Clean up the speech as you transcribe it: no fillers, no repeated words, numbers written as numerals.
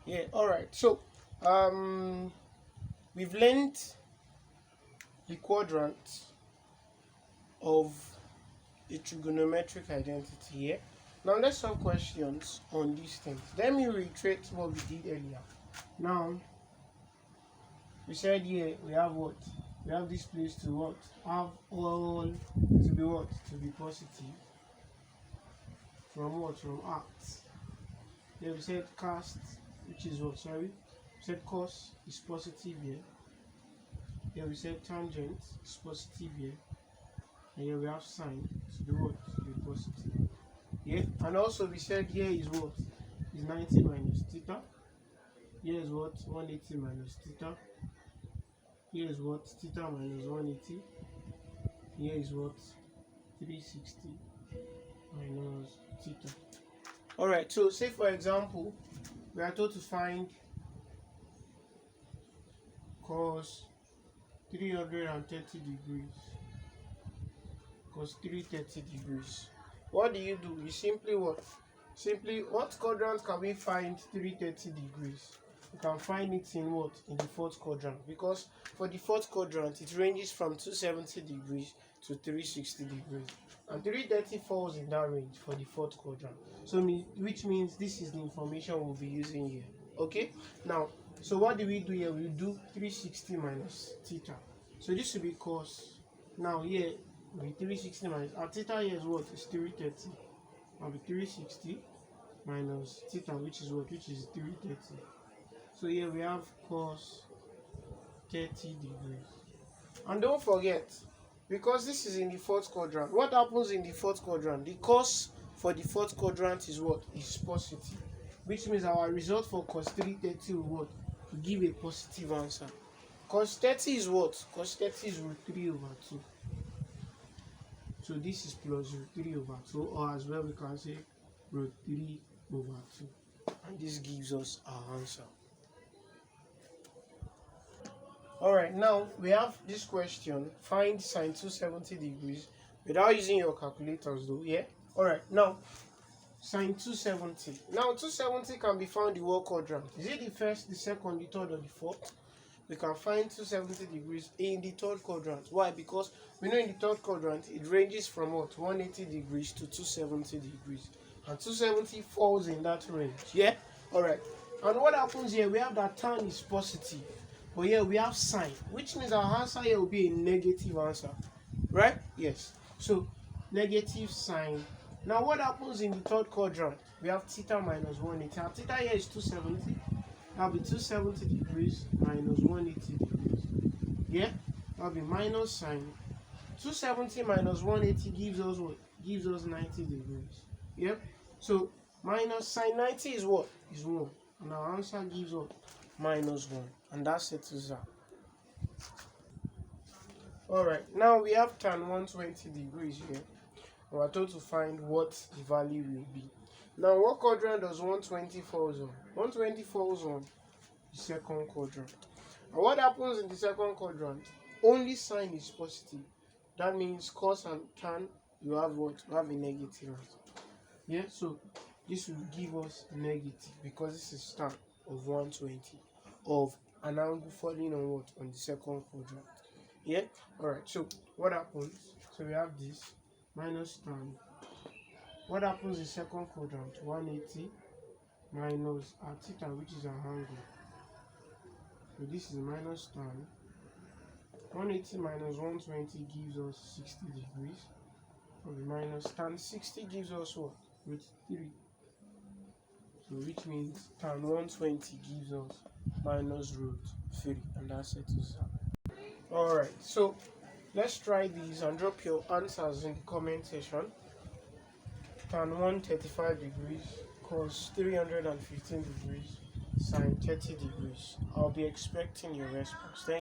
Yeah, all right. So, we've learned the quadrant of a trigonometric identity here. Now, let's solve questions on these things. Let me reiterate what we did earlier. Now, we said here we have what? We have this place to what? Have all to be what? To be positive. From what? From arcs. Then we said cast, which is what? Sorry. We said cos is positive here. Here we said tangent is positive here. And here we have sine to be what? To be positive. Yeah. And also we said here is what? Is 90 minus theta. Here is what? 180 minus theta. Here is what? Theta minus 180. Here is what? 360 minus theta. Alright, so say for example, we are told to find cos 330 degrees. Cos 330 degrees. What do? You simply what? Simply, what quadrant can we find 330 degrees? You can find it in what? In the fourth quadrant. Because for the fourth quadrant, it ranges from 270 degrees to 360 degrees. And 330 falls in that range for the fourth quadrant. So, which means this is the information we'll be using here. Okay? Now, so what do we do here? We do 360 minus theta. So this will be cos. Now here, will be 360 minus. Our theta here is what? Is 330. Will be 360 minus theta, which is what? Which is 330. So here we have cos 30 degrees. And don't forget, because this is in the fourth quadrant, what happens in the fourth quadrant? The cos for the fourth quadrant is what? Is positive. Which means our result for cos 330 will what? To give a positive answer. Cos 30 is what? Cos 30 is root 3 over 2. So this is plus root 3 over 2, or as well we can say root 3 over 2. And this gives us our answer. Alright, now we have this question. Find sine 270 degrees without using your calculators though, yeah? Alright, now sine 270. Now 270 can be found in what quadrant? Is it the first, the second, the third, or the fourth? We can find 270 degrees in the third quadrant. Why? Because we know in the third quadrant it ranges from what? 180 degrees to 270 degrees. And 270 falls in that range. Yeah? Alright. And what happens here? We have that tan is positive. But here we have sine, which means our answer here will be a negative answer. Right? Yes. So negative sine. Now what happens in the third quadrant? We have theta minus 180. Our theta here is 270. That'll be 270 degrees minus 180 degrees. Yeah? That'll be minus sine. 270 minus 180 gives us what? Gives us 90 degrees. Yeah? So minus sine 90 is what? Is 1. And our answer gives us minus 1. And that settles that. Alright, now we have tan 120 degrees here. And we're told to find what the value will be. Now, what quadrant does 120 falls on? 120 falls on the second quadrant. And what happens in the second quadrant? Only sine is positive. That means cos and tan, you have what? You have a negative answer. Yeah, so this will give us negative because this is tan of 120 of an angle falling on what? On the second quadrant. Yeah? Alright, so what happens? So we have this minus tan. What happens in second quadrant? 180 minus our theta, which is our angle. So this is minus tan. 180 minus 120 gives us 60 degrees. So the minus tan 60 gives us what? Root 3. So which means tan 120 gives us minus root 3. And that settles that. Alright, so let's try these and drop your answers in the comment section. Tan 135 degrees, cos 315 degrees, sine 30 degrees. I'll be expecting your response.